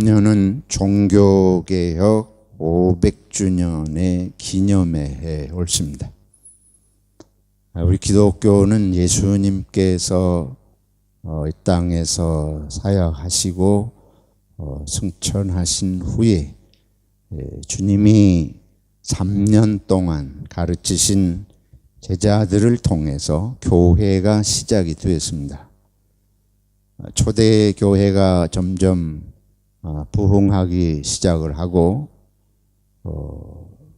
금년은 종교개혁 500주년의 기념의 해 옳습니다. 우리 기독교는 예수님께서 이 땅에서 사역하시고 승천하신 후에 주님이 3년 동안 가르치신 제자들을 통해서 교회가 시작이 되었습니다. 초대 교회가 점점 부흥하기 시작을 하고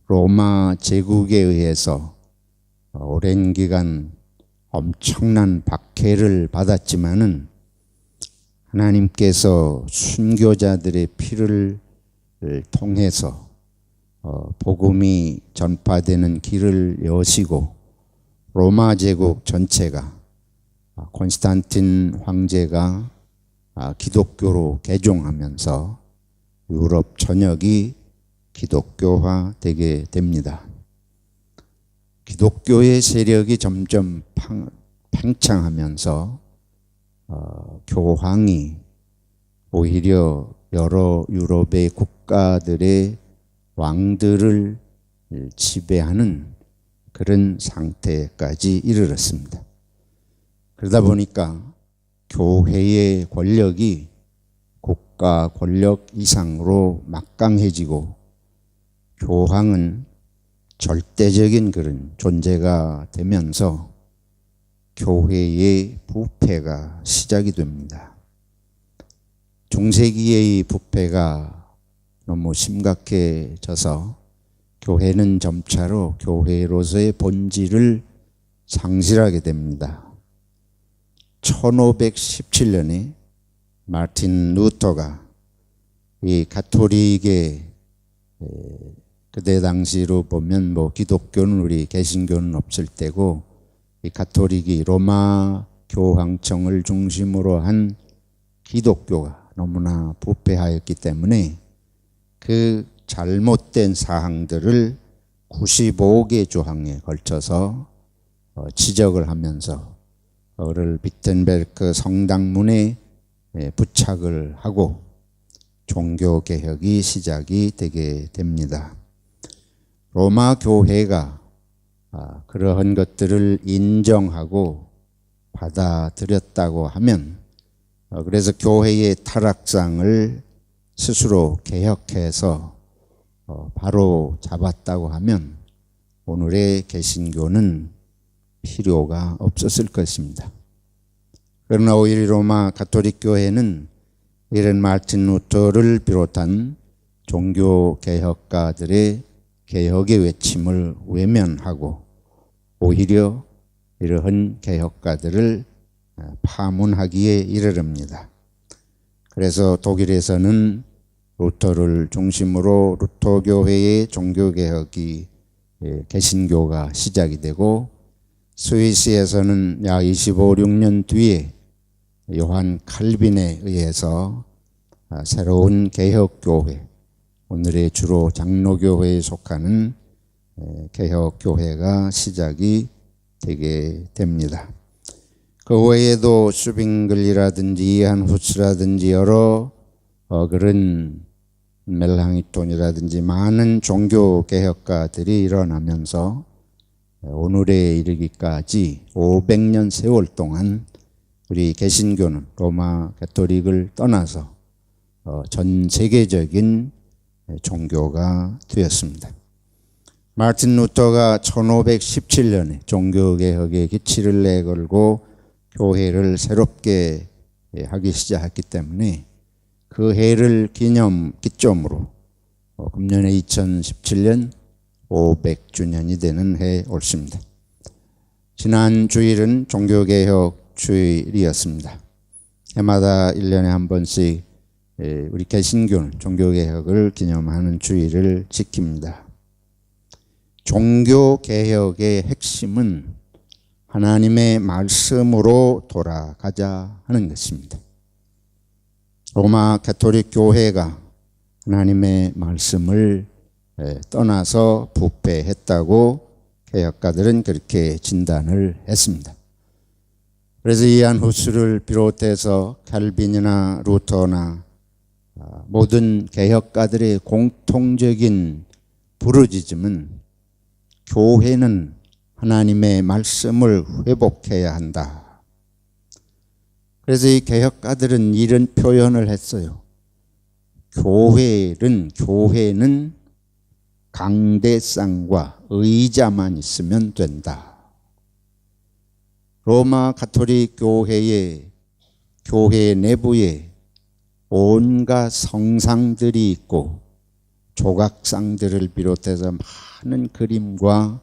로마 제국에 의해서 오랜 기간 엄청난 박해를 받았지만은 하나님께서 순교자들의 피를 통해서 복음이 전파되는 길을 여시고 로마 제국 전체가 콘스탄틴 황제가 기독교로 개종하면서 유럽 전역이 기독교화 되게 됩니다. 기독교의 세력이 점점 팽창하면서 교황이 오히려 여러 유럽의 국가들의 왕들을 지배하는 그런 상태까지 이르렀습니다. 그러다 보니까 교회의 권력이 국가 권력 이상으로 막강해지고 교황은 절대적인 그런 존재가 되면서 교회의 부패가 시작이 됩니다. 중세기의 부패가 너무 심각해져서 교회는 점차로 교회로서의 본질을 상실하게 됩니다. 1517년에 마틴 루터가 이 가톨릭의 그때 당시로 보면 기독교는 우리 개신교는 없을 때고 이 가톨릭이 로마 교황청을 중심으로 한 기독교가 너무나 부패하였기 때문에 그 잘못된 사항들을 95개 조항에 걸쳐서 지적을 하면서 그를 비텐베르크 성당문에 부착을 하고 종교개혁이 시작이 되게 됩니다. 로마 교회가 그러한 것들을 인정하고 받아들였다고 하면 그래서 교회의 타락상을 스스로 개혁해서 바로 잡았다고 하면 오늘의 개신교는 필요가 없었을 것입니다. 그러나 오히려 로마 가톨릭 교회는 이런 마틴 루터를 비롯한 종교 개혁가들의 개혁의 외침을 외면하고 오히려 이러한 개혁가들을 파문하기에 이르릅니다. 그래서 독일에서는 루터를 중심으로 루터교회의 종교개혁이 개신교가 시작이 되고 스위스에서는 약 26년 뒤에 요한 칼빈에 의해서 새로운 개혁교회, 오늘의 주로 장로교회에 속하는 개혁교회가 시작이 되게 됩니다. 그 외에도 슈빙글이라든지 이한 후스라든지 여러 그런 멜랑이톤이라든지 많은 종교개혁가들이 일어나면서 오늘에 이르기까지 500년 세월 동안 우리 개신교는 로마 가톨릭을 떠나서 전 세계적인 종교가 되었습니다. 마틴 루터가 1517년에 종교개혁의 기치를 내걸고 교회를 새롭게 하기 시작했기 때문에 그 해를 기점으로 금년에 2017년 500주년이 되는 해 옳습니다. 지난 주일은 종교개혁 주일이었습니다. 해마다 1년에 한 번씩 우리 개신교는 종교개혁을 기념하는 주일을 지킵니다. 종교개혁의 핵심은 하나님의 말씀으로 돌아가자 하는 것입니다. 로마 가톨릭 교회가 하나님의 말씀을 떠나서 부패했다고 개혁가들은 그렇게 진단을 했습니다. 그래서 이안 후스를 비롯해서 칼빈이나 루터나 모든 개혁가들의 공통적인 부르짖음은 교회는 하나님의 말씀을 회복해야 한다. 그래서 이 개혁가들은 이런 표현을 했어요. 교회는 강대상과 의자만 있으면 된다. 로마 가톨릭 교회 내부에 온갖 성상들이 있고 조각상들을 비롯해서 많은 그림과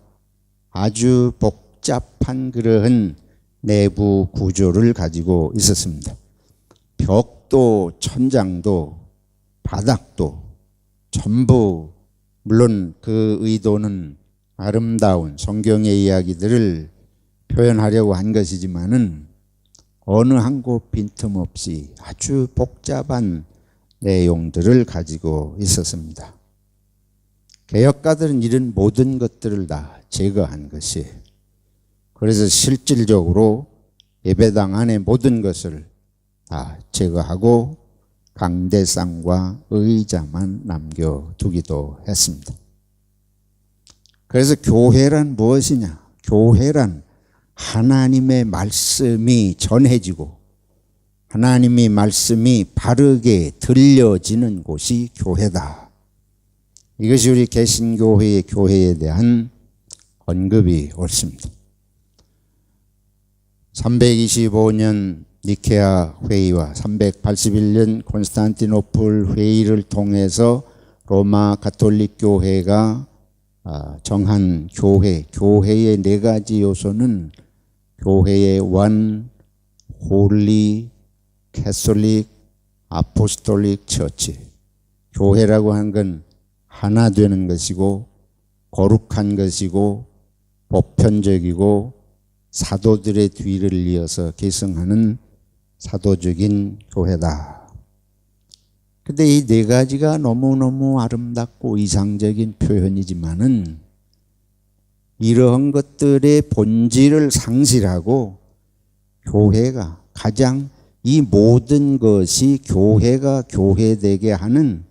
아주 복잡한 그러한 내부 구조를 가지고 있었습니다. 벽도 천장도 바닥도 전부, 물론 그 의도는 아름다운 성경의 이야기들을 표현하려고 한 것이지만은 어느 한 곳 빈틈없이 아주 복잡한 내용들을 가지고 있었습니다. 개혁가들은 이런 모든 것들을 다 제거한 것이에요. 그래서 실질적으로 예배당 안에 모든 것을 다 제거하고 강대상과 의자만 남겨두기도 했습니다. 그래서 교회란 무엇이냐? 교회란 하나님의 말씀이 전해지고 하나님의 말씀이 바르게 들려지는 곳이 교회다. 이것이 우리 개신교회의 교회에 대한 언급이 옳습니다. 325년 니케아 회의와 381년 콘스탄티노플 회의를 통해서 로마 가톨릭 교회가 정한 교회의 네 가지 요소는 교회의 원, 홀리, 캐톨릭, 아포스톨릭 처치. 교회라고 하는 건 하나 되는 것이고 거룩한 것이고 보편적이고 사도들의 뒤를 이어서 계승하는 사도적인 교회다. 근데 이 네 가지가 너무너무 아름답고 이상적인 표현이지만은 이러한 것들의 본질을 상실하고 교회가 가장 이 모든 것이 교회가 교회되게 하는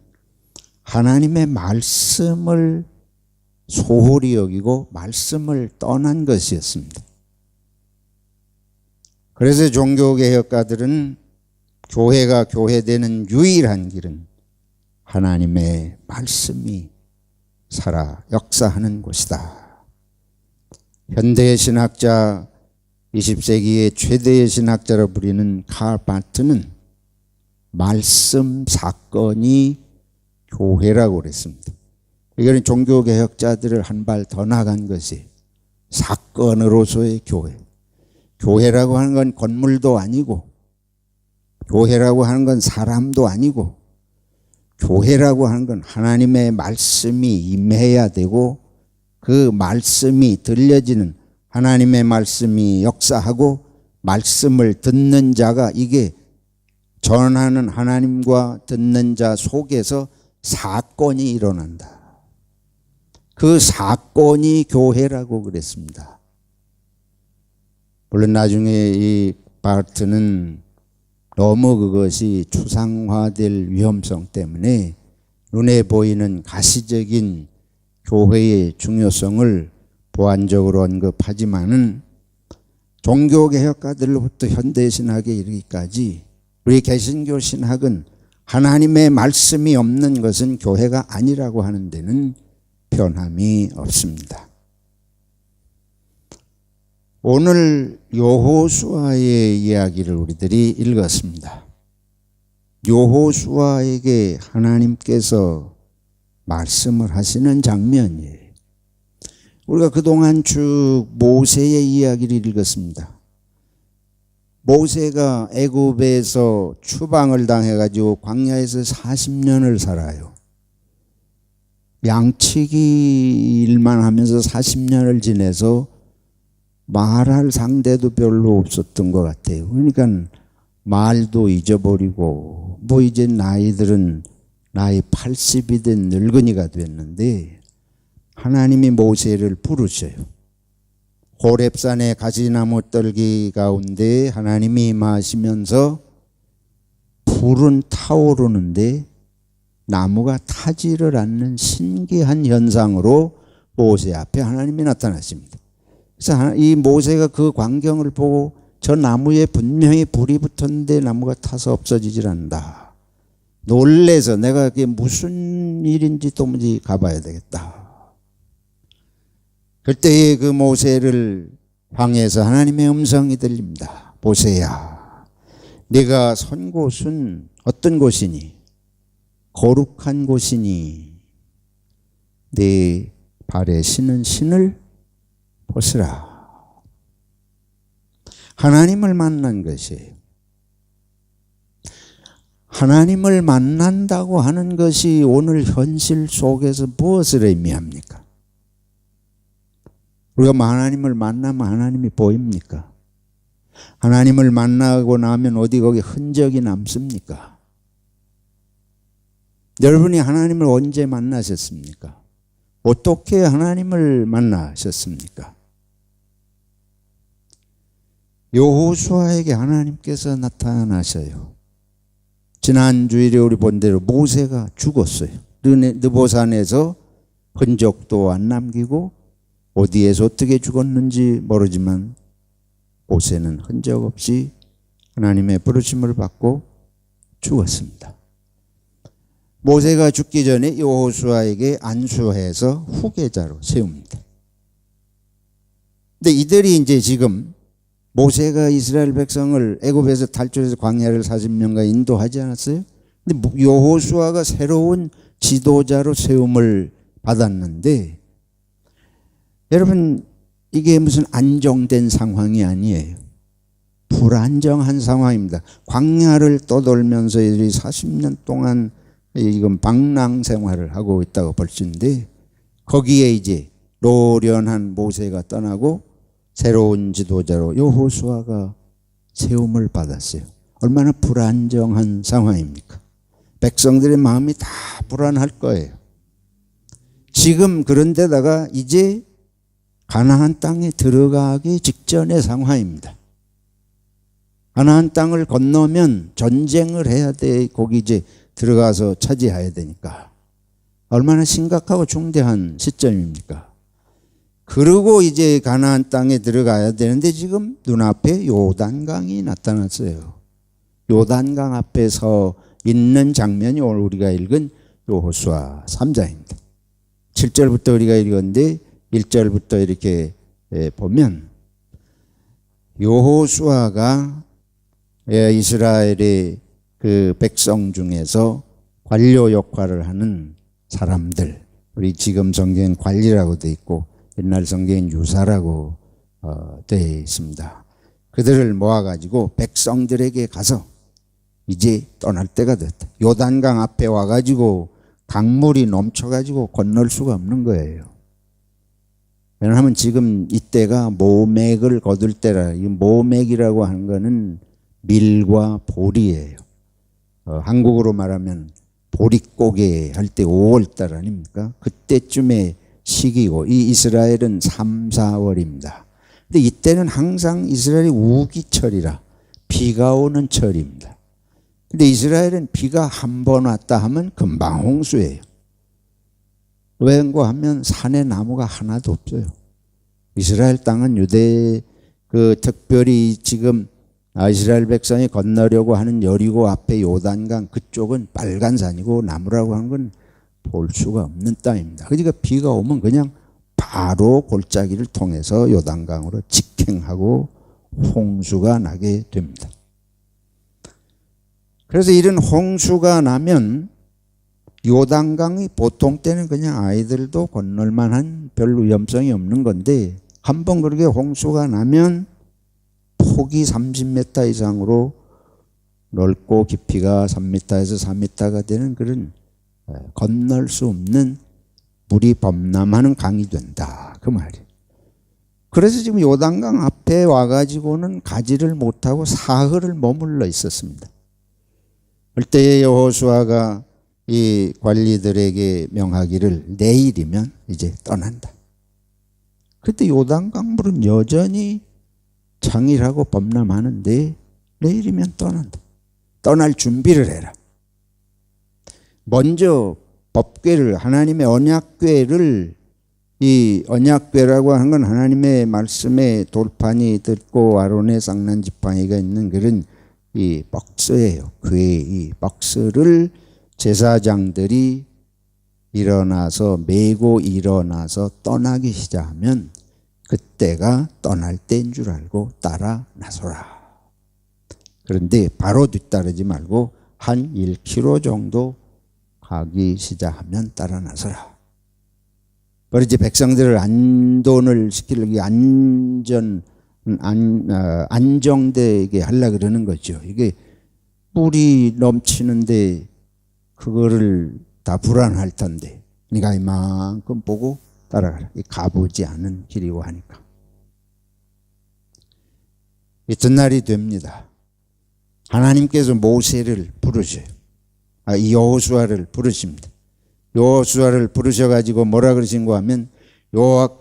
하나님의 말씀을 소홀히 여기고 말씀을 떠난 것이었습니다. 그래서 종교개혁가들은 교회가 교회되는 유일한 길은 하나님의 말씀이 살아 역사하는 곳이다. 현대의 신학자, 20세기의 최대의 신학자로 부리는 칼 바트는 말씀 사건이 교회라고 그랬습니다. 이거는 종교개혁자들을 한 발 더 나간 것이 사건으로서의 교회. 교회라고 하는 건 건물도 아니고 교회라고 하는 건 사람도 아니고 교회라고 하는 건 하나님의 말씀이 임해야 되고 그 말씀이 들려지는 하나님의 말씀이 역사하고 말씀을 듣는 자가 이게 전하는 하나님과 듣는 자 속에서 사건이 일어난다. 그 사건이 교회라고 그랬습니다. 물론 나중에 이 바르트는 너무 그것이 추상화될 위험성 때문에 눈에 보이는 가시적인 교회의 중요성을 보완적으로 언급하지만은 종교개혁가들로부터 현대신학에 이르기까지 우리 개신교 신학은 하나님의 말씀이 없는 것은 교회가 아니라고 하는 데는 변함이 없습니다. 오늘 여호수아의 이야기를 우리들이 읽었습니다. 여호수아에게 하나님께서 말씀을 하시는 장면이에요. 우리가 그동안 쭉 모세의 이야기를 읽었습니다. 모세가 애굽에서 추방을 당해가지고 광야에서 40년을 살아요. 양치기 일만 하면서 40년을 지내서 말할 상대도 별로 없었던 것 같아요. 그러니까 말도 잊어버리고 뭐 이제 나이들은 나이 80이 된 늙은이가 됐는데 하나님이 모세를 부르셔요. 호렙산의 가지나무 떨기 가운데 하나님이 임하시면서 불은 타오르는데 나무가 타지를 않는 신기한 현상으로 모세 앞에 하나님이 나타나십니다. 그래서 이 모세가 그 광경을 보고 저 나무에 분명히 불이 붙었는데 나무가 타서 없어지질 않는다. 놀래서 내가 그게 무슨 일인지 도무지 가봐야 되겠다. 그때 그 모세를 향해서 하나님의 음성이 들립니다. 모세야, 네가 선 곳은 어떤 곳이니? 거룩한 곳이니 네 발에 신은 신을 벗으라. 하나님을 만난 것이에요. 하나님을 만난다고 하는 것이 오늘 현실 속에서 무엇을 의미합니까? 우리가 하나님을 만나면 하나님이 보입니까? 하나님을 만나고 나면 어디 거기 흔적이 남습니까? 여러분이 하나님을 언제 만나셨습니까? 어떻게 하나님을 만나셨습니까? 여호수아에게 하나님께서 나타나셔요. 지난 주일에 우리 본 대로 모세가 죽었어요. 느보산에서 흔적도 안 남기고 어디에서 어떻게 죽었는지 모르지만 모세는 흔적 없이 하나님의 부르심을 받고 죽었습니다. 모세가 죽기 전에 여호수아에게 안수해서 후계자로 세웁니다. 근데 이들이 이제 지금 모세가 이스라엘 백성을 애굽에서 탈출해서 광야를 40년간 인도하지 않았어요? 근데 여호수아가 새로운 지도자로 세움을 받았는데 여러분 이게 무슨 안정된 상황이 아니에요. 불안정한 상황입니다. 광야를 떠돌면서 이들이 40년 동안 이건 방랑 생활을 하고 있다고 볼 수 있는데 거기에 이제 노련한 모세가 떠나고 새로운 지도자로 여호수아가 세움을 받았어요. 얼마나 불안정한 상황입니까? 백성들의 마음이 다 불안할 거예요. 지금 그런데다가 이제 가나안 땅에 들어가기 직전의 상황입니다. 가나안 땅을 건너면 전쟁을 해야 돼. 거기 이제 들어가서 차지해야 되니까. 얼마나 심각하고 중대한 시점입니까? 그리고 이제 가나안 땅에 들어가야 되는데 지금 눈앞에 요단강이 나타났어요. 요단강 앞에 서 있는 장면이 오늘 우리가 읽은 여호수아 3장입니다. 7절부터 우리가 읽었는데 1절부터 이렇게 보면 여호수아가 이스라엘의 그 백성 중에서 관료 역할을 하는 사람들, 우리 지금 성경엔 관리라고 되어 있고 옛날 성경엔 유사라고 되어 있습니다. 그들을 모아가지고 백성들에게 가서 이제 떠날 때가 됐다. 요단강 앞에 와가지고 강물이 넘쳐가지고 건널 수가 없는 거예요. 왜냐하면 지금 이때가 모맥을 거둘 때라. 이 모맥이라고 하는 거는 밀과 보리예요. 한국으로 말하면 보릿고개 할 때 5월달 아닙니까? 그때쯤의 시기고 이 이스라엘은 3, 4월입니다. 근데 이때는 항상 이스라엘이 우기철이라 비가 오는 철입니다. 근데 이스라엘은 비가 한 번 왔다 하면 금방 홍수예요. 왜인가 하면 산에 나무가 하나도 없어요. 이스라엘 땅은 유대 특별히 지금 이스라엘 백성이 건너려고 하는 여리고 앞에 요단강 그쪽은 빨간 산이고 나무라고 하는 건 볼 수가 없는 땅입니다. 그러니까 비가 오면 그냥 바로 골짜기를 통해서 요단강으로 직행하고 홍수가 나게 됩니다. 그래서 이런 홍수가 나면 요단강이 보통 때는 그냥 아이들도 건널 만한 별 위험성이 없는 건데 한번 그렇게 홍수가 나면 폭이 30m 이상으로 넓고 깊이가 3m에서 4m가 되는 그런 건널 수 없는 물이 범람하는 강이 된다. 그 말이에요. 그래서 지금 요단강 앞에 와가지고는 가지를 못하고 사흘을 머물러 있었습니다. 그때 여호수아가 이 관리들에게 명하기를 내일이면 이제 떠난다. 그때 요단강 물은 여전히 장일하고 범람하는데 내일이면 떠난다. 떠날 준비를 해라. 먼저 법궤를, 하나님의 언약궤를, 이 언약궤라고 하는 건 하나님의 말씀에 돌판이 듣고 아론의 쌍난 지팡이가 있는 그런 이 박스예요. 그의 이 박스를 제사장들이 일어나서 메고 일어나서 떠나기 시작하면 그때가 떠날 때인 줄 알고 따라 나서라. 그런데 바로 뒤따르지 말고 한 1km 정도 가기 시작하면 따라 나서라. 그리고 이제 백성들을 안돈을 시키려고 안정되게 하려고 그러는 거죠. 이게 물이 넘치는데 그거를 다 불안할 텐데. 그러니까 이만큼 보고 따라가라. 가보지 않은 길이고 하니까. 이튿날이 됩니다. 하나님께서 모세를 부르셔요. 여호수아를 부르십니다. 여호수아를 부르셔가지고 뭐라 그러신가 하면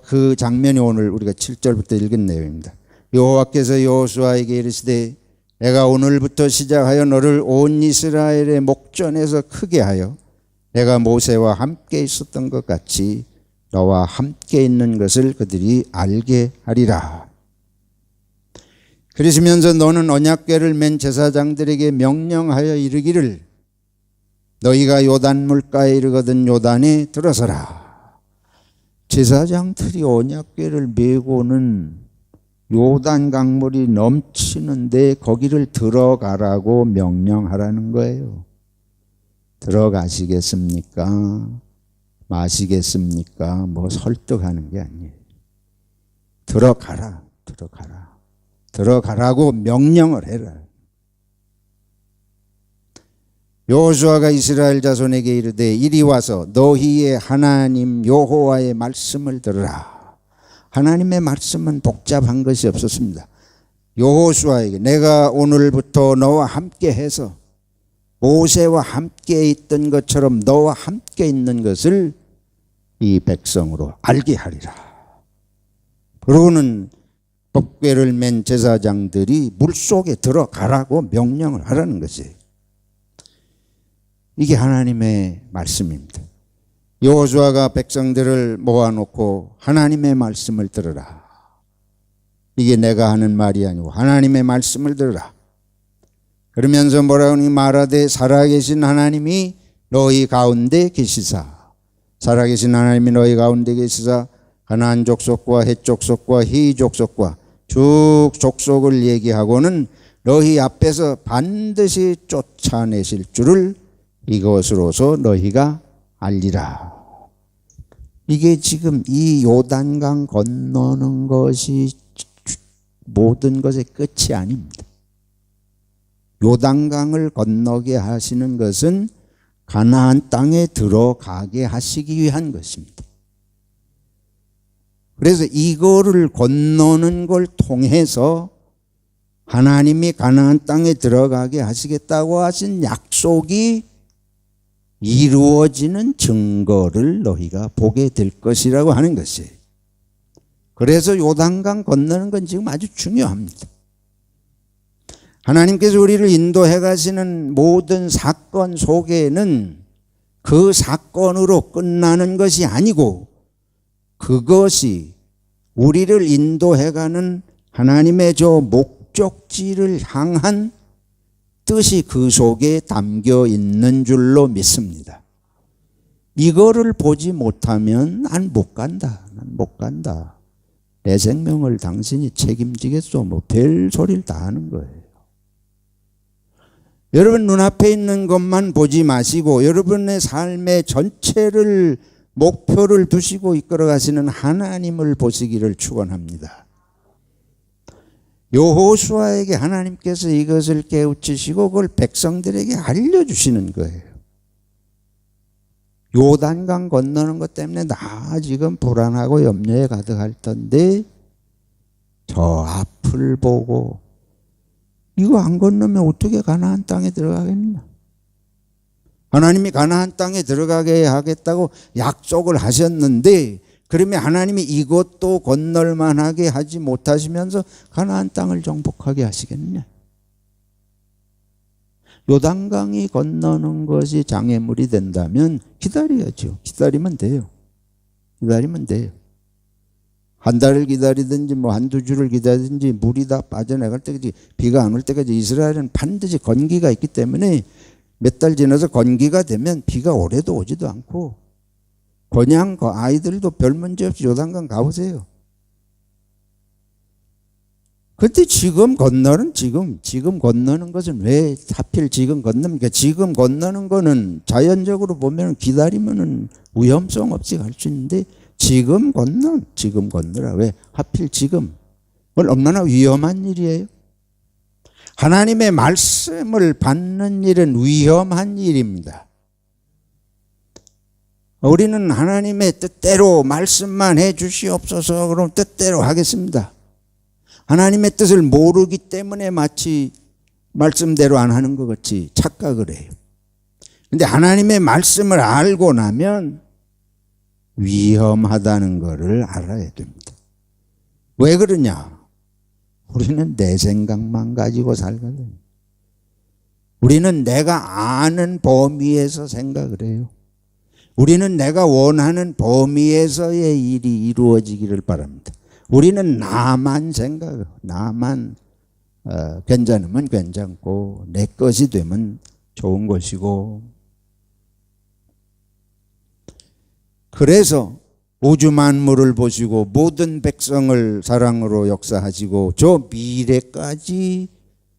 그 장면이 오늘 우리가 7절부터 읽은 내용입니다. 여호와께서 여호수아에게 이르시되 내가 오늘부터 시작하여 너를 온 이스라엘의 목전에서 크게 하여 내가 모세와 함께 있었던 것 같이 너와 함께 있는 것을 그들이 알게 하리라. 그러시면서 너는 언약궤를 맨 제사장들에게 명령하여 이르기를 너희가 요단 물가에 이르거든 요단에 들어서라. 제사장들이 언약궤를 메고는 요단 강물이 넘치는데 거기를 들어가라고 명령하라는 거예요. 들어가시겠습니까? 마시겠습니까? 뭐 설득하는 게 아니에요. 들어가라. 들어가라고 명령을 해라. 여호수아가 이스라엘 자손에게 이르되 이리 와서 너희의 하나님 여호와의 말씀을 들으라. 하나님의 말씀은 복잡한 것이 없었습니다. 여호수아에게 내가 오늘부터 너와 함께 해서 모세와 함께 있던 것처럼 너와 함께 있는 것을 이 백성으로 알게 하리라. 그러고는 법궤를 맨 제사장들이 물속에 들어가라고 명령을 하라는 것이에요. 이게 하나님의 말씀입니다. 여호수아가 백성들을 모아놓고 하나님의 말씀을 들으라. 이게 내가 하는 말이 아니고 하나님의 말씀을 들으라. 그러면서 뭐라고 말하되 살아계신 하나님이 너희 가운데 계시사. 살아계신 하나님이 너희 가운데 계시사 가나안 족속과 헷 족속과 히 족속과 쭉 족속을 얘기하고는 너희 앞에서 반드시 쫓아내실 줄을 이것으로서 너희가 알리라. 이게 지금 이 요단강 건너는 것이 모든 것의 끝이 아닙니다. 요단강을 건너게 하시는 것은 가나안 땅에 들어가게 하시기 위한 것입니다. 그래서 이거를 건너는 걸 통해서 하나님이 가나안 땅에 들어가게 하시겠다고 하신 약속이 이루어지는 증거를 너희가 보게 될 것이라고 하는 것이에요. 그래서 요단강 건너는 건 지금 아주 중요합니다. 하나님께서 우리를 인도해 가시는 모든 사건 속에는 그 사건으로 끝나는 것이 아니고 그것이 우리를 인도해 가는 하나님의 저 목적지를 향한 뜻이 그 속에 담겨 있는 줄로 믿습니다. 이거를 보지 못하면 난 못 간다. 내 생명을 당신이 책임지겠소. 뭐 별 소리를 다 하는 거예요. 여러분 눈앞에 있는 것만 보지 마시고 여러분의 삶의 전체를 목표를 두시고 이끌어 가시는 하나님을 보시기를 축원합니다. 여호수아에게 하나님께서 이것을 깨우치시고 그걸 백성들에게 알려주시는 거예요. 요단강 건너는 것 때문에 나 지금 불안하고 염려에 가득할 텐데 저 앞을 보고 이거 안 건너면 어떻게 가나안 땅에 들어가겠나? 하나님이 가나안 땅에 들어가게 하겠다고 약속을 하셨는데 그러면 하나님이 이것도 건널 만하게 하지 못하시면서 가나안 땅을 정복하게 하시겠냐? 요단강이 건너는 것이 장애물이 된다면 기다려야죠. 기다리면 돼요. 기다리면 돼요. 한 달을 기다리든지 뭐 한두 주를 기다리든지 물이 다 빠져나갈 때까지, 비가 안 올 때까지 이스라엘은 반드시 건기가 있기 때문에 몇 달 지나서 건기가 되면 비가 오래도 오지도 않고, 그냥 그 아이들도 별 문제 없이 요단강 가보세요. 근데 지금 건너는 것은 왜 하필 지금 건넙니까? 지금 건너는 거는 자연적으로 보면 기다리면은 위험성 없이 갈 수 있는데, 지금 건너라. 왜 하필 지금? 얼마나 위험한 일이에요? 하나님의 말씀을 받는 일은 위험한 일입니다. 우리는 하나님의 뜻대로 말씀만 해 주시옵소서, 그럼 뜻대로 하겠습니다. 하나님의 뜻을 모르기 때문에 마치 말씀대로 안 하는 것 같이 착각을 해요. 근데 하나님의 말씀을 알고 나면 위험하다는 것을 알아야 됩니다. 왜 그러냐? 우리는 내 생각만 가지고 살거든요. 우리는 내가 아는 범위에서 생각을 해요. 우리는 내가 원하는 범위에서의 일이 이루어지기를 바랍니다. 우리는 나만 생각해요. 나만 괜찮으면 괜찮고 내 것이 되면 좋은 것이고, 그래서 우주 만물을 보시고 모든 백성을 사랑으로 역사하시고 저 미래까지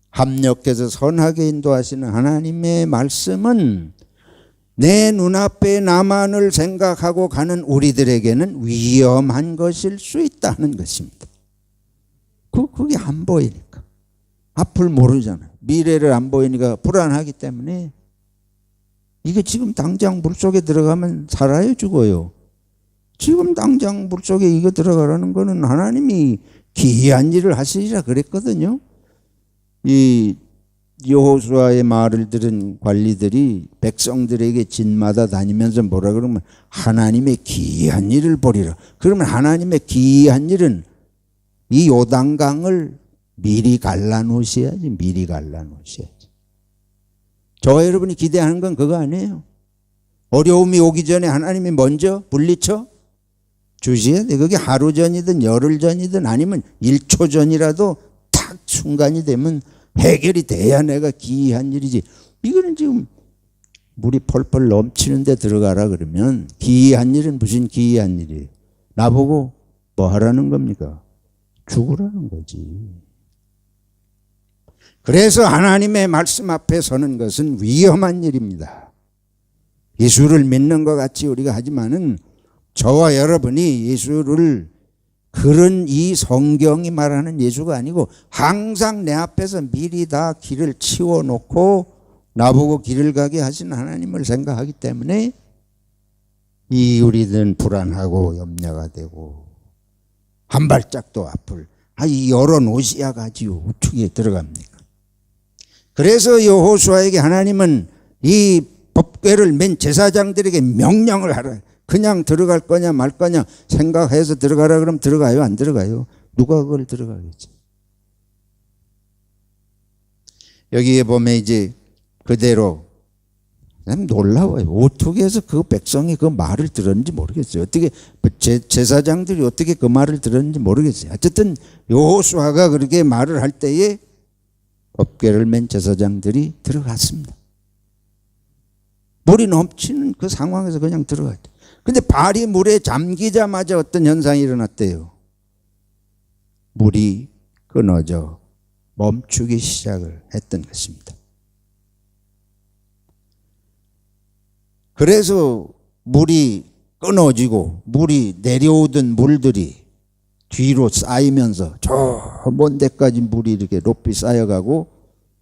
합력해서 선하게 인도하시는 하나님의 말씀은 내 눈앞에 나만을 생각하고 가는 우리들에게는 위험한 것일 수 있다는 것입니다. 그게 안 보이니까. 앞을 모르잖아요. 미래를 안 보이니까 불안하기 때문에. 이게 지금 당장 물속에 들어가면 살아요, 죽어요? 지금 당장 물속에 이거 들어가라는 거는 하나님이 기이한 일을 하시리라 그랬거든요. 이 여호수아의 말을 들은 관리들이 백성들에게 진마다 다니면서 뭐라 그러면 하나님의 기이한 일을 보리라. 그러면 하나님의 기이한 일은 이 요단강을 미리 갈라놓으셔야지. 미리 갈라놓으셔야지. 저와 여러분이 기대하는 건 그거 아니에요. 어려움이 오기 전에 하나님이 먼저 물리쳐 주셔야 돼. 그게 하루 전이든 열흘 전이든 아니면 1초 전이라도 탁 순간이 되면 해결이 돼야 내가 기이한 일이지. 이거는 지금 물이 펄펄 넘치는 데 들어가라 그러면 기이한 일은 무슨 기이한 일이에요? 나보고 뭐 하라는 겁니까? 죽으라는 거지. 그래서 하나님의 말씀 앞에 서는 것은 위험한 일입니다. 예수를 믿는 것 같이 우리가 하지만은 저와 여러분이 예수를 그런 이 성경이 말하는 예수가 아니고 항상 내 앞에서 미리 다 길을 치워놓고 나보고 길을 가게 하신 하나님을 생각하기 때문에 이 우리들은 불안하고 염려가 되고 한 발짝도 앞을 열어놓으셔야 가지요. 어떻게 들어갑니까? 그래서 여호수아에게 하나님은 이 법궤를 맨 제사장들에게 명령을 하라. 그냥 들어갈 거냐 말 거냐 생각해서 들어가라 그러면 들어가요? 안 들어가요? 누가 그걸 들어가겠지? 여기에 보면 이제 그대로 놀라워요. 어떻게 해서 그 백성이 그 말을 들었는지 모르겠어요. 어떻게 제사장들이 어떻게 그 말을 들었는지 모르겠어요. 어쨌든 여호수아가 그렇게 말을 할 때에 법궤를 맨 제사장들이 들어갔습니다. 물이 넘치는 그 상황에서 그냥 들어갔죠. 근데 발이 물에 잠기자마자 어떤 현상이 일어났대요. 물이 끊어져 멈추기 시작을 했던 것입니다. 그래서 물이 끊어지고 물이 내려오던 물들이 뒤로 쌓이면서 저 먼 데까지 물이 이렇게 높이 쌓여가고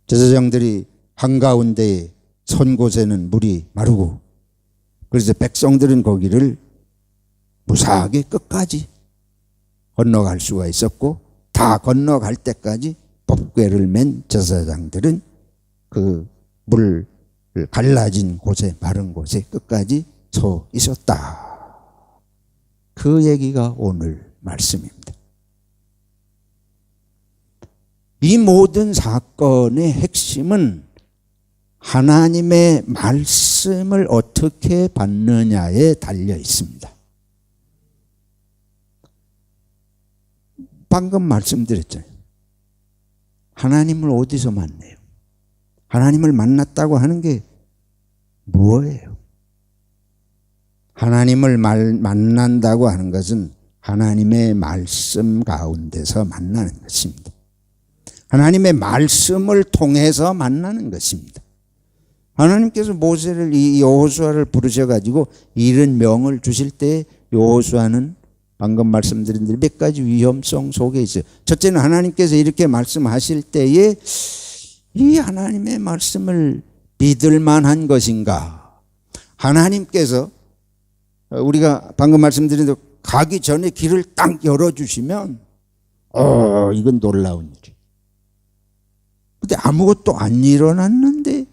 제사장들이 한가운데에 선 곳에는 물이 마르고, 그래서 백성들은 거기를 무사하게 끝까지 건너갈 수가 있었고, 다 건너갈 때까지 법궤를 맨 제사장들은 그 물을 갈라진 곳에 마른 곳에 끝까지 서 있었다. 그 얘기가 오늘 말씀입니다. 이 모든 사건의 핵심은 하나님의 말씀을 어떻게 받느냐에 달려 있습니다. 방금 말씀드렸잖아요. 하나님을 어디서 만나요? 하나님을 만났다고 하는 게 뭐예요? 하나님을 만난다고 하는 것은 하나님의 말씀 가운데서 만나는 것입니다. 하나님의 말씀을 통해서 만나는 것입니다. 하나님께서 모세를 이 여호수아를 부르셔가지고 이런 명을 주실 때 여호수아는 방금 말씀드린 대로 몇 가지 위험성 속에 있어요. 첫째는 하나님께서 이렇게 말씀하실 때에 이 하나님의 말씀을 믿을 만한 것인가? 하나님께서 우리가 방금 말씀드린 대로 가기 전에 길을 딱 열어주시면 이건 놀라운 일이에요. 근데 아무것도 안 일어났는데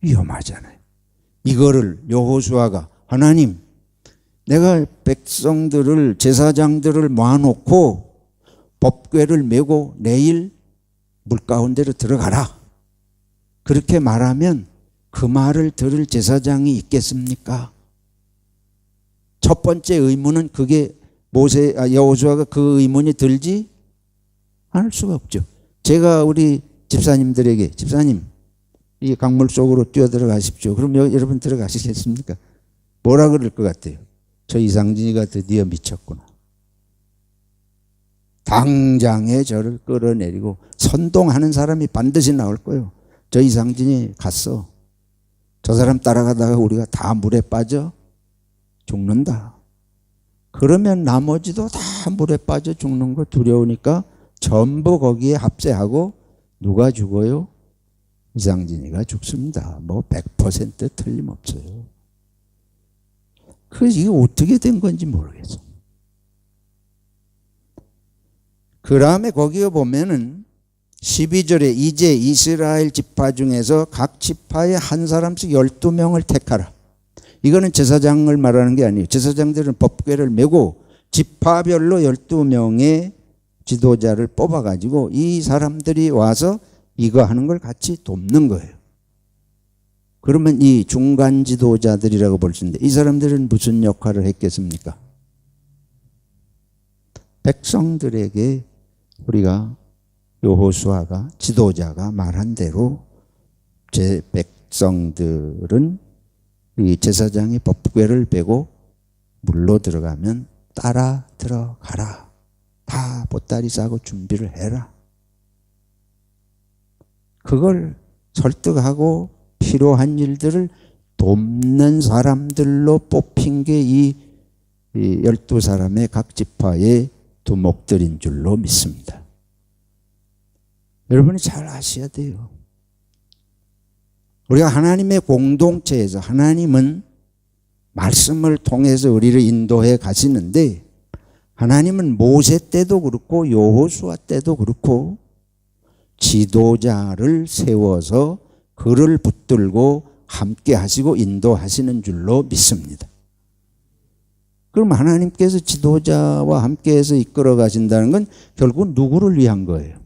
위험하잖아요. 이거를 여호수아가 하나님 내가 백성들을 제사장들을 모아놓고 법궤를 메고 내일 물가운데로 들어가라. 그렇게 말하면 그 말을 들을 제사장이 있겠습니까? 첫 번째 의문은 그게 여호수아가 그 의문이 들지 않을 수가 없죠. 제가 우리 집사님들에게 집사님 이 강물 속으로 뛰어들어가십시오. 그럼 여러분 들어가시겠습니까? 뭐라 그럴 것 같아요? 저 이상진이가 드디어 미쳤구나. 당장에 저를 끌어내리고 선동하는 사람이 반드시 나올 거예요. 저 이상진이 갔어. 저 사람 따라가다가 우리가 다 물에 빠져 죽는다. 그러면 나머지도 다 물에 빠져 죽는 거 두려우니까 전부 거기에 합세하고 누가 죽어요? 이상진이가 죽습니다. 뭐 100% 틀림없어요. 그래서 이게 어떻게 된 건지 모르겠어. 그 다음에 거기에 보면은 12절에 이제 이스라엘 지파 중에서 각 지파에 한 사람씩 12명을 택하라. 이거는 제사장을 말하는 게 아니에요. 제사장들은 법궤를 메고 지파별로 12명의 지도자를 뽑아가지고 이 사람들이 와서 이거 하는 걸 같이 돕는 거예요. 그러면 이 중간 지도자들이라고 볼 수 있는데 이 사람들은 무슨 역할을 했겠습니까? 백성들에게 우리가 여호수아가 지도자가 말한 대로 제 백성들은 이 제사장이 법궤를 베고 물로 들어가면 따라 들어가라. 다 보따리 싸고 준비를 해라. 그걸 설득하고 필요한 일들을 돕는 사람들로 뽑힌 게 이 12사람의 각 지파의 두목들인 줄로 믿습니다. 여러분이 잘 아셔야 돼요. 우리가 하나님의 공동체에서 하나님은 말씀을 통해서 우리를 인도해 가시는데 하나님은 모세 때도 그렇고 여호수아 때도 그렇고 지도자를 세워서 그를 붙들고 함께 하시고 인도하시는 줄로 믿습니다. 그럼 하나님께서 지도자와 함께해서 이끌어 가신다는 건 결국 누구를 위한 거예요?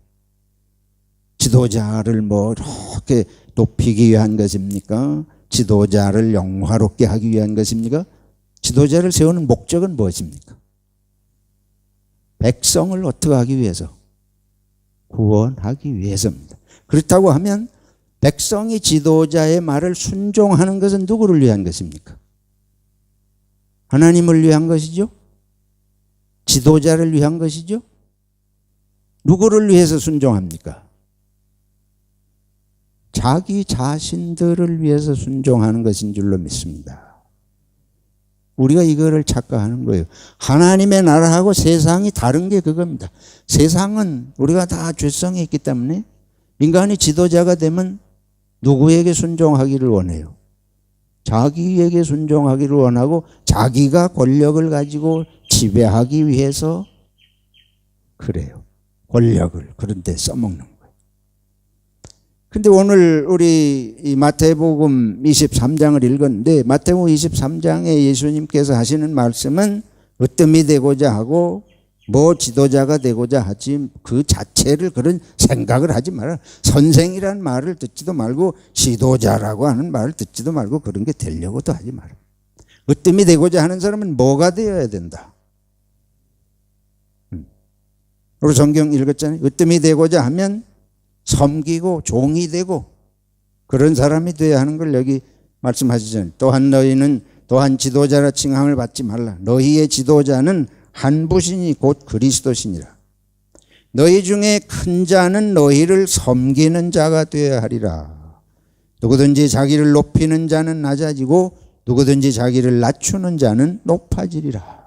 지도자를 뭐 이렇게 높이기 위한 것입니까? 지도자를 영화롭게 하기 위한 것입니까? 지도자를 세우는 목적은 무엇입니까? 백성을 어떻게 하기 위해서? 구원하기 위해서입니다. 그렇다고 하면 백성이 지도자의 말을 순종하는 것은 누구를 위한 것입니까? 하나님을 위한 것이죠? 지도자를 위한 것이죠? 누구를 위해서 순종합니까? 자기 자신들을 위해서 순종하는 것인 줄로 믿습니다. 우리가 이거를 착각하는 거예요. 하나님의 나라하고 세상이 다른 게 그겁니다. 세상은 우리가 다 죄성이 있기 때문에 인간이 지도자가 되면 누구에게 순종하기를 원해요? 자기에게 순종하기를 원하고 자기가 권력을 가지고 지배하기 위해서 그래요. 권력을 그런 데 써먹는 거예요. 근데 오늘 우리 이 마태복음 23장을 읽었는데 마태복음 23장에 예수님께서 하시는 말씀은 으뜸이 되고자 하고 뭐 지도자가 되고자 하지 그 자체를 그런 생각을 하지 마라. 선생이라는 말을 듣지도 말고 지도자라고 하는 말을 듣지도 말고 그런 게 되려고도 하지 마라. 으뜸이 되고자 하는 사람은 뭐가 되어야 된다. 우리 성경 읽었잖아요. 으뜸이 되고자 하면 섬기고 종이 되고 그런 사람이 되어야 하는 걸 여기 말씀하시잖아요. 또한 너희는 또한 지도자라 칭함을 받지 말라. 너희의 지도자는 한 분이니 곧 그리스도시니라. 너희 중에 큰 자는 너희를 섬기는 자가 되어야 하리라. 누구든지 자기를 높이는 자는 낮아지고 누구든지 자기를 낮추는 자는 높아지리라.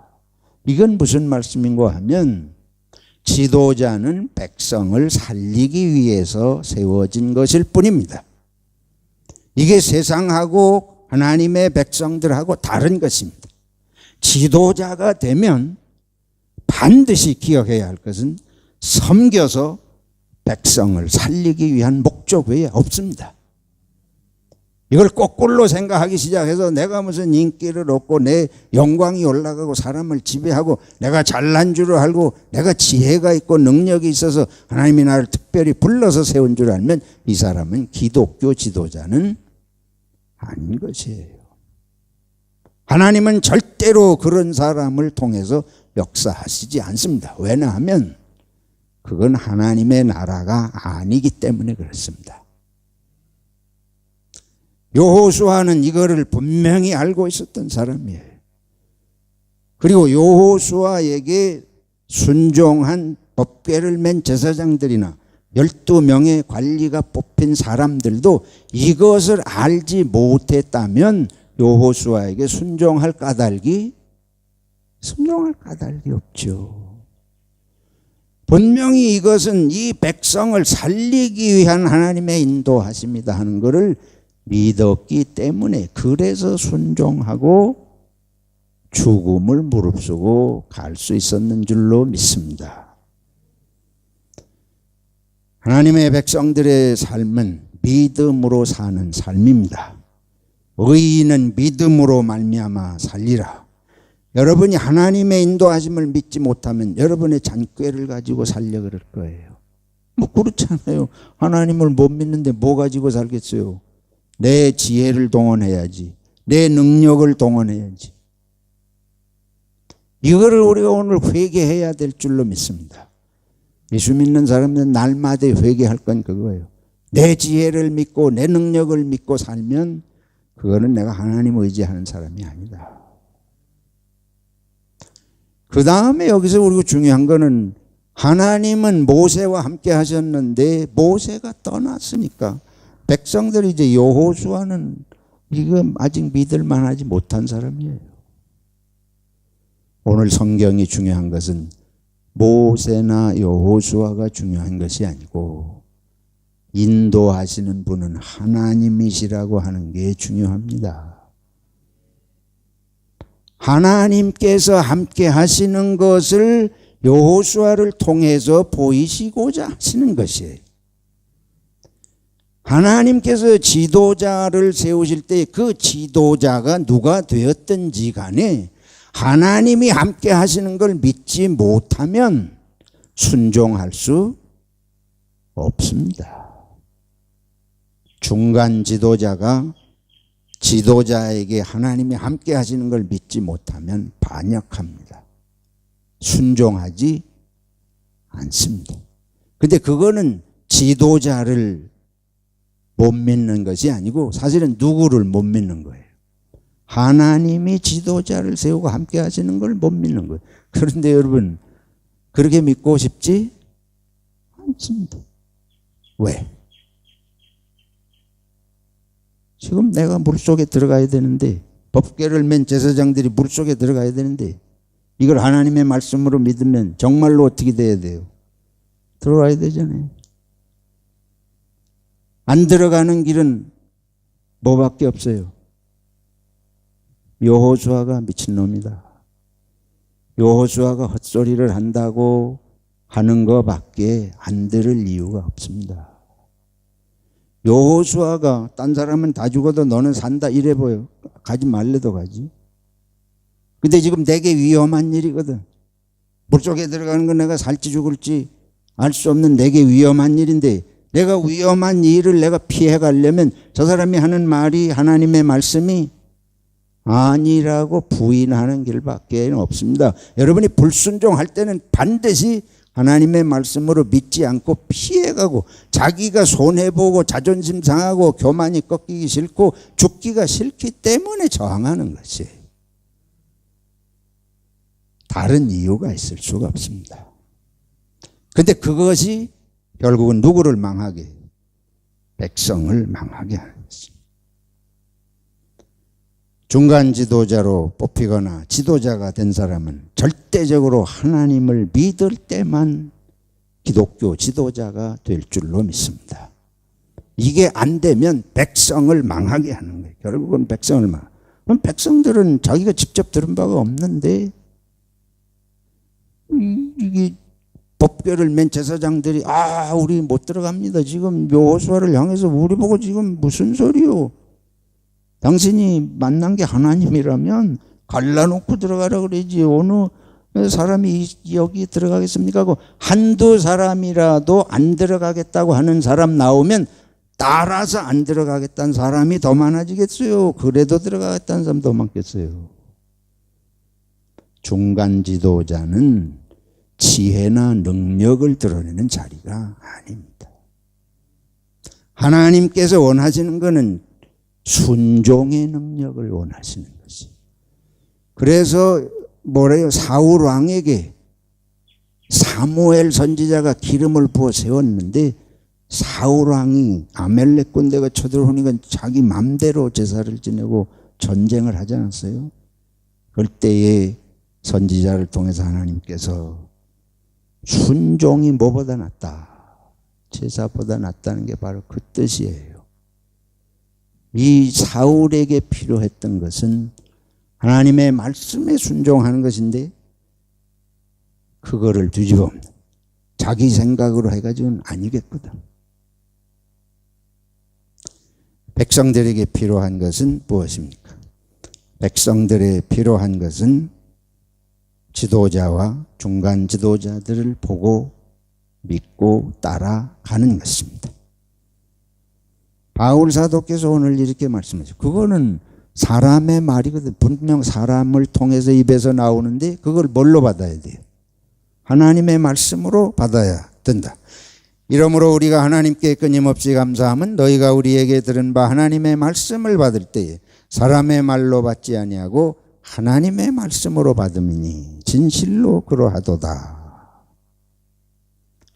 이건 무슨 말씀인가 하면 지도자는 백성을 살리기 위해서 세워진 것일 뿐입니다. 이게 세상하고 하나님의 백성들하고 다른 것입니다. 지도자가 되면 반드시 기억해야 할 것은 섬겨서 백성을 살리기 위한 목적 외에 없습니다. 이걸 거꾸로 생각하기 시작해서 내가 무슨 인기를 얻고 내 영광이 올라가고 사람을 지배하고 내가 잘난 줄 알고 내가 지혜가 있고 능력이 있어서 하나님이 나를 특별히 불러서 세운 줄 알면 이 사람은 기독교 지도자는 아닌 것이에요. 하나님은 절대로 그런 사람을 통해서 역사하시지 않습니다. 왜냐하면 그건 하나님의 나라가 아니기 때문에 그렇습니다. 여호수아는 이거를 분명히 알고 있었던 사람이에요. 그리고 여호수아에게 순종한 법궤를 맨 제사장들이나 12명의 관리가 뽑힌 사람들도 이것을 알지 못했다면 여호수아에게 순종할 까닭이 없죠. 분명히 이것은 이 백성을 살리기 위한 하나님의 인도하심이다 하는 것을 믿었기 때문에 그래서 순종하고 죽음을 무릅쓰고 갈 수 있었는 줄로 믿습니다. 하나님의 백성들의 삶은 믿음으로 사는 삶입니다. 의인은 믿음으로 말미암아 살리라. 여러분이 하나님의 인도하심을 믿지 못하면 여러분의 잔꾀를 가지고 살려 그럴 거예요. 뭐 그렇잖아요. 하나님을 못 믿는데 뭐 가지고 살겠어요. 내 지혜를 동원해야지. 내 능력을 동원해야지. 이거를 우리가 오늘 회개해야 될 줄로 믿습니다. 예수 믿는 사람들은 날마다 회개할 건 그거예요. 내 지혜를 믿고 내 능력을 믿고 살면 그거는 내가 하나님 의지하는 사람이 아니다. 그 다음에 여기서 우리가 중요한 거는 하나님은 모세와 함께 하셨는데 모세가 떠났으니까 백성들이 이제 여호수아는 이거 아직 믿을 만하지 못한 사람이에요. 오늘 성경이 중요한 것은 모세나 여호수아가 중요한 것이 아니고 인도하시는 분은 하나님이시라고 하는 게 중요합니다. 하나님께서 함께 하시는 것을 여호수아를 통해서 보이시고자 하시는 것이에요. 하나님께서 지도자를 세우실 때 그 지도자가 누가 되었든지 간에 하나님이 함께 하시는 걸 믿지 못하면 순종할 수 없습니다. 중간 지도자가 지도자에게 하나님이 함께 하시는 걸 믿지 못하면 반역합니다. 순종하지 않습니다. 근데 그거는 지도자를 못 믿는 것이 아니고 사실은 누구를 못 믿는 거예요. 하나님이 지도자를 세우고 함께 하시는 걸 못 믿는 거예요. 그런데 여러분 그렇게 믿고 싶지 않습니다. 왜? 지금 내가 물속에 들어가야 되는데 법궤를 맨 제사장들이 물속에 들어가야 되는데 이걸 하나님의 말씀으로 믿으면 정말로 어떻게 돼야 돼요? 들어가야 되잖아요. 안 들어가는 길은 뭐밖에 없어요? 여호수아가 미친놈이다. 여호수아가 헛소리를 한다고 하는 것밖에 안 들을 이유가 없습니다. 여호수아가 딴 사람은 다 죽어도 너는 산다 이래 보여. 가지 말래도 가지. 근데 지금 되게 위험한 일이거든. 물속에 들어가는 건 내가 살지 죽을지 알 수 없는 내게 위험한 일인데 내가 위험한 일을 내가 피해 가려면 저 사람이 하는 말이 하나님의 말씀이 아니라고 부인하는 길밖에 없습니다. 여러분이 불순종할 때는 반드시 하나님의 말씀으로 믿지 않고 피해가고 자기가 손해보고 자존심 상하고 교만이 꺾이기 싫고 죽기가 싫기 때문에 저항하는 것이에요. 다른 이유가 있을 수가 없습니다. 근데 그것이 결국은 누구를 망하게 해요? 백성을 망하게 하는 것입니다. 중간 지도자로 뽑히거나 지도자가 된 사람은 절대적으로 하나님을 믿을 때만 기독교 지도자가 될 줄로 믿습니다. 이게 안 되면 백성을 망하게 하는 거예요. 결국은 백성을 망. 그럼 백성들은 자기가 직접 들은 바가 없는데 이게 법궤를 맨 제사장들이 우리 못 들어갑니다. 지금 여호수아를 향해서 우리 보고 지금 무슨 소리요? 당신이 만난 게 하나님이라면 갈라놓고 들어가라 그러지 어느 사람이 여기 들어가겠습니까 하고 한두 사람이라도 안 들어가겠다고 하는 사람 나오면 따라서 안 들어가겠다는 사람이 더 많아지겠어요? 그래도 들어가겠다는 사람 더 많겠어요? 중간 지도자는 지혜나 능력을 드러내는 자리가 아닙니다. 하나님께서 원하시는 것은 순종의 능력을 원하시는 것이. 그래서 뭐래요? 사울 왕에게 사무엘 선지자가 기름을 부어 세웠는데 사울 왕이 아멜렉 군대가 쳐들어오니까 자기 맘대로 제사를 지내고 전쟁을 하지 않았어요? 그때에 선지자를 통해서 하나님께서 순종이 뭐보다 낫다. 제사보다 낫다는 게 바로 그 뜻이에요. 이 사울에게 필요했던 것은 하나님의 말씀에 순종하는 것인데 그거를 뒤집어 자기 생각으로 해가지고는 아니겠거든. 백성들에게 필요한 것은 무엇입니까? 백성들에 필요한 것은 지도자와 중간 지도자들을 보고 믿고 따라가는 것입니다. 바울 사도께서 오늘 이렇게 말씀하죠. 그거는 사람의 말이거든. 분명 사람을 통해서 입에서 나오는데 그걸 뭘로 받아야 돼요? 하나님의 말씀으로 받아야 된다. 이러므로 우리가 하나님께 끊임없이 감사함은 너희가 우리에게 들은 바 하나님의 말씀을 받을 때에 사람의 말로 받지 아니하고 하나님의 말씀으로 받음이니 진실로 그러하도다.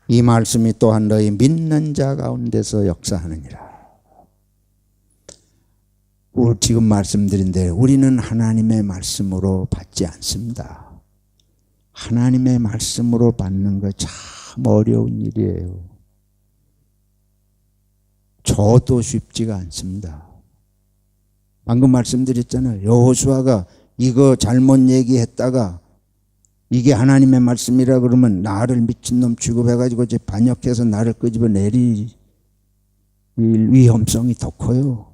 이 말씀이 또한 너희 믿는 자 가운데서 역사하느니라. 지금 말씀드린 대로 우리는 하나님의 말씀으로 받지 않습니다. 하나님의 말씀으로 받는 거 참 어려운 일이에요. 저도 쉽지가 않습니다. 방금 말씀드렸잖아요. 여호수아가 이거 잘못 얘기했다가 이게 하나님의 말씀이라 그러면 나를 미친놈 취급해가지고 이제 반역해서 나를 끄집어 내릴 위험성이 더 커요.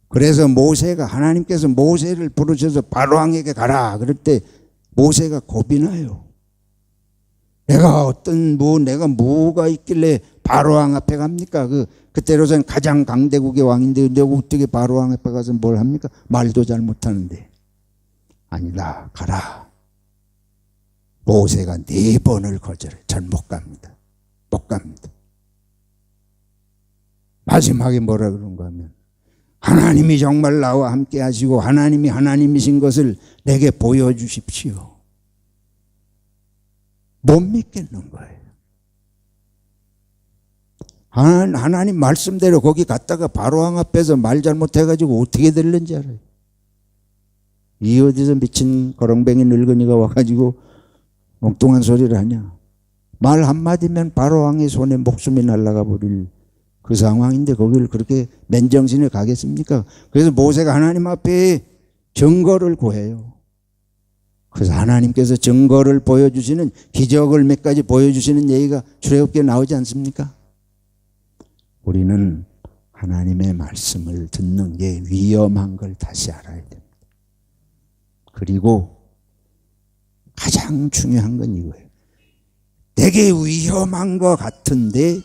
그래서 모세가 하나님께서 모세를 부르셔서 바로왕에게 가라 그럴 때 모세가 겁이 나요. 내가 뭐가 있길래 바로왕 앞에 갑니까? 그때로선 가장 강대국의 왕인데 내가 어떻게 바로왕 앞에 가서 뭘 합니까? 말도 잘 못하는데. 아니다, 가라. 모세가 4번을 거절해. 전 못 갑니다. 못 갑니다. 마지막에 뭐라 그런가 하면 하나님이 정말 나와 함께 하시고 하나님이 하나님이신 것을 내게 보여주십시오. 못 믿겠는 거예요. 하나님 말씀대로 거기 갔다가 바로왕 앞에서 말 잘못해가지고 어떻게 될는지 알아요. 이 어디서 미친 거렁뱅이 늙은이가 와가지고 엉뚱한 소리를 하냐. 말 한마디면 바로왕의 손에 목숨이 날아가 버릴 그 상황인데 거기를 그렇게 맨정신에 가겠습니까? 그래서 모세가 하나님 앞에 증거를 구해요. 그래서 하나님께서 증거를 보여주시는 기적을 몇 가지 보여주시는 얘기가 출애굽기에 나오지 않습니까? 우리는 하나님의 말씀을 듣는 게 위험한 걸 다시 알아야 됩니다. 그리고 가장 중요한 건 이거예요. 되게 위험한 것 같은데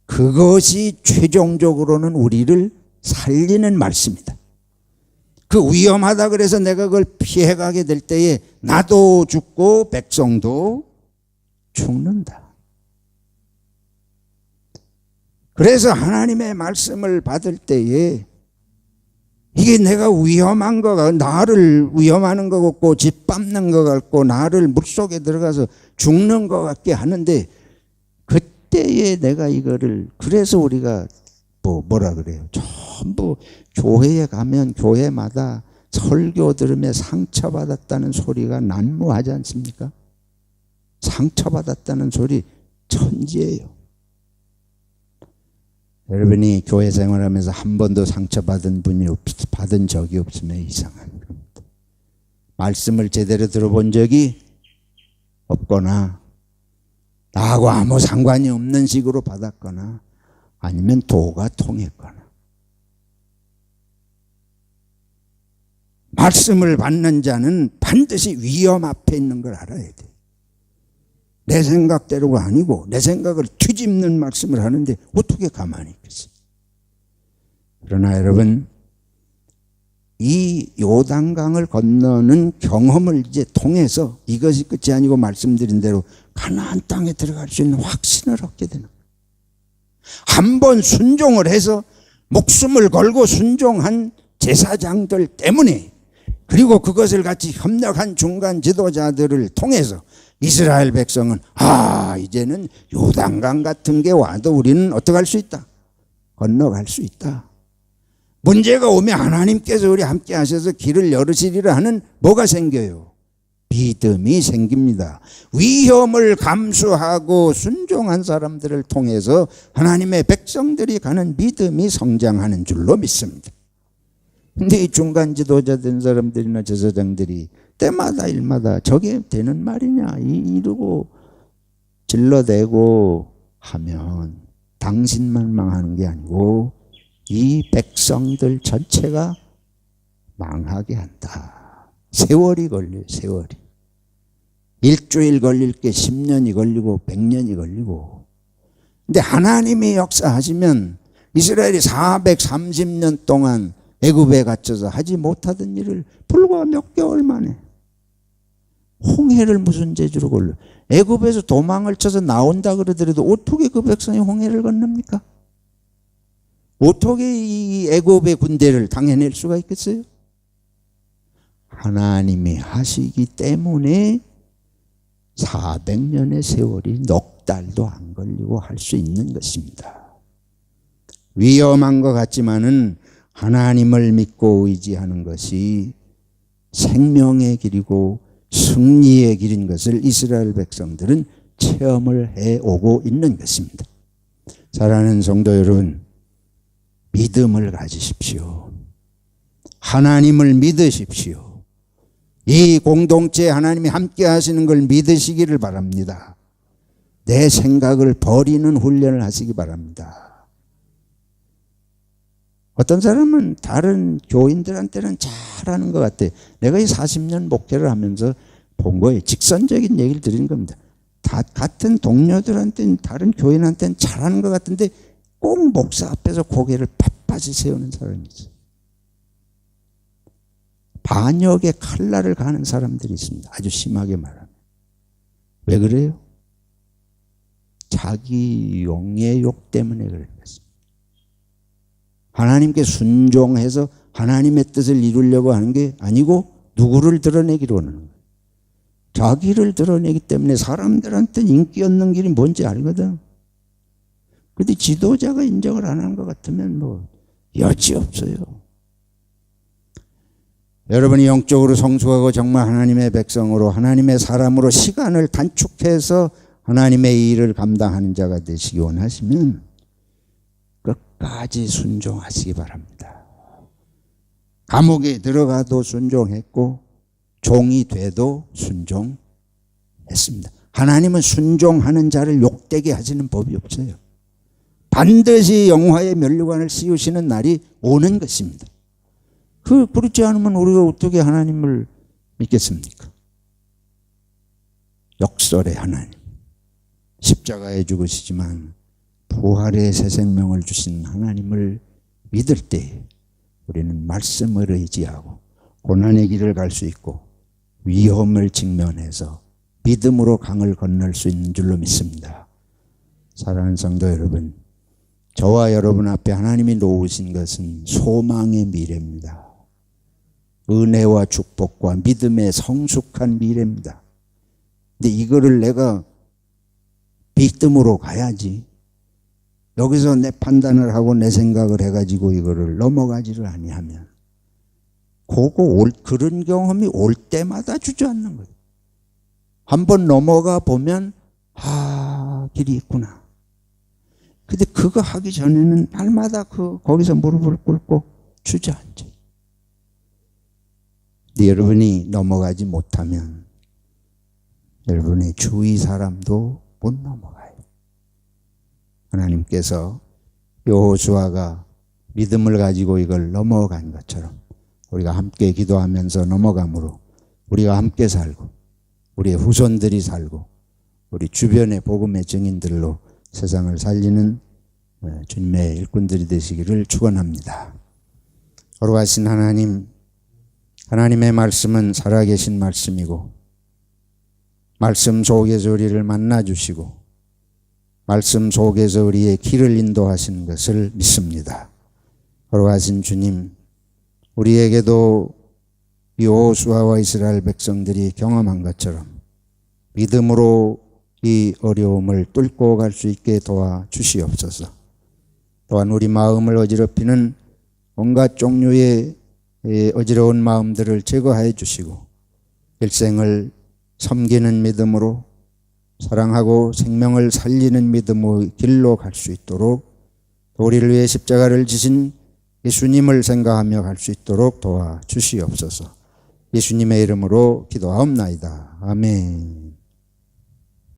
그것이 최종적으로는 우리를 살리는 말씀이다. 그 위험하다 그래서 내가 그걸 피해가게 될 때에 나도 죽고 백성도 죽는다. 그래서 하나님의 말씀을 받을 때에 이게 내가 위험한 거 같고 나를 위험하는 것 같고 짓밟는 것 같고 나를 물속에 들어가서 죽는 것 같게 하는데 그때에 내가 이거를 그래서 우리가 뭐라 그래요? 전부 교회에 가면 교회마다 설교 들으며 상처받았다는 소리가 난무하지 않습니까? 상처받았다는 소리 천지예요. 여러분이 교회 생활하면서 한 번도 상처받은 분이 받은 적이 없으면 이상한 겁니다. 말씀을 제대로 들어본 적이 없거나 나하고 아무 상관이 없는 식으로 받았거나 아니면 도가 통했거나 말씀을 받는 자는 반드시 위험 앞에 있는 걸 알아야 돼. 내 생각대로가 아니고 내 생각을 뒤집는 말씀을 하는데 어떻게 가만히 있겠어요? 그러나 여러분 이 요단강을 건너는 경험을 이제 통해서 이것이 끝이 아니고 말씀드린 대로 가나안 땅에 들어갈 수 있는 확신을 얻게 되는 거예요. 한번 순종을 해서 목숨을 걸고 순종한 제사장들 때문에 그리고 그것을 같이 협력한 중간 지도자들을 통해서 이스라엘 백성은 이제는 요단강 같은 게 와도 우리는 어떻게 할 수 있다? 건너갈 수 있다. 문제가 오면 하나님께서 우리 함께 하셔서 길을 열으시리라 하는 뭐가 생겨요? 믿음이 생깁니다. 위험을 감수하고 순종한 사람들을 통해서 하나님의 백성들이 가는 믿음이 성장하는 줄로 믿습니다. 근데 이 중간 지도자 된 사람들이나 제사장들이 때마다 일마다 저게 되는 말이냐 이러고 질러대고 하면 당신만 망하는 게 아니고 이 백성들 전체가 망하게 한다. 세월이 걸려요. 세월이. 일주일 걸릴 게 10년이 걸리고 100년이 걸리고. 근데 하나님이 역사하시면 이스라엘이 430년 동안 애굽에 갇혀서 하지 못하던 일을 불과 몇 개월 만에 홍해를 무슨 재주로 걸려. 애굽에서 도망을 쳐서 나온다 그러더라도 어떻게 그 백성이 홍해를 건넙니까? 어떻게 이 애굽의 군대를 당해낼 수가 있겠어요? 하나님이 하시기 때문에 400년의 세월이 넉 달도 안 걸리고 할 수 있는 것입니다. 위험한 것 같지만은 하나님을 믿고 의지하는 것이 생명의 길이고 승리의 길인 것을 이스라엘 백성들은 체험을 해오고 있는 것입니다. 사랑하는 성도 여러분, 믿음을 가지십시오. 하나님을 믿으십시오. 이 공동체에 하나님이 함께 하시는 걸 믿으시기를 바랍니다. 내 생각을 버리는 훈련을 하시기 바랍니다. 어떤 사람은 다른 교인들한테는 잘하는 것 같아요. 내가 이 40년 목회를 하면서 본 거예요. 직선적인 얘기를 드리는 겁니다. 다 같은 동료들한테는 다른 교인한테는 잘하는 것 같은데 꼭 목사 앞에서 고개를 빳빳이 세우는 사람이 있어요. 반역의 칼날을 가는 사람들이 있습니다. 아주 심하게 말하면. 왜 그래요? 자기 용의 욕 때문에 그런 것입니다. 하나님께 순종해서 하나님의 뜻을 이루려고 하는 게 아니고 누구를 드러내기로 하는 거예요. 자기를 드러내기 때문에 사람들한테는 인기 없는 길이 뭔지 알거든. 그런데 지도자가 인정을 안 하는 것 같으면 뭐 여지없어요. 여러분이 영적으로 성숙하고 정말 하나님의 백성으로 하나님의 사람으로 시간을 단축해서 하나님의 일을 감당하는 자가 되시기 원하시면 끝까지 순종하시기 바랍니다. 감옥에 들어가도 순종했고 종이 돼도 순종했습니다. 하나님은 순종하는 자를 욕되게 하시는 법이 없어요. 반드시 영화의 면류관을 씌우시는 날이 오는 것입니다. 그렇지 않으면 우리가 어떻게 하나님을 믿겠습니까? 역설의 하나님, 십자가에 죽으시지만 부활의 새 생명을 주신 하나님을 믿을 때 우리는 말씀을 의지하고 고난의 길을 갈 수 있고 위험을 직면해서 믿음으로 강을 건널 수 있는 줄로 믿습니다. 사랑하는 성도 여러분, 저와 여러분 앞에 하나님이 놓으신 것은 소망의 미래입니다. 은혜와 축복과 믿음의 성숙한 미래입니다. 근데 이거를 내가 믿음으로 가야지. 여기서 내 판단을 하고 내 생각을 해가지고 이거를 넘어가지를 아니하면 그런 경험이 올 때마다 주저앉는 거예요. 한번 넘어가 보면 길이 있구나. 근데 그거 하기 전에는 날마다 거기서 무릎을 꿇고 주저앉아요. 근데 여러분이 넘어가지 못하면 여러분의 주위 사람도 못 넘어가요. 하나님께서 여호수아가 믿음을 가지고 이걸 넘어간 것처럼 우리가 함께 기도하면서 넘어감으로 우리가 함께 살고 우리의 후손들이 살고 우리 주변의 복음의 증인들로 세상을 살리는 주님의 일꾼들이 되시기를 축원합니다. 거룩하신 하나님, 하나님의 말씀은 살아계신 말씀이고 말씀 속에서 우리를 만나주시고 말씀 속에서 우리의 길을 인도하시는 것을 믿습니다. 거룩하신 주님, 우리에게도 여호수아와 이스라엘 백성들이 경험한 것처럼 믿음으로 이 어려움을 뚫고 갈 수 있게 도와주시옵소서. 또한 우리 마음을 어지럽히는 온갖 종류의 어지러운 마음들을 제거하여 주시고 일생을 섬기는 믿음으로 사랑하고 생명을 살리는 믿음의 길로 갈 수 있도록 우리를 위해 십자가를 지신 예수님을 생각하며 갈 수 있도록 도와주시옵소서. 예수님의 이름으로 기도하옵나이다. 아멘.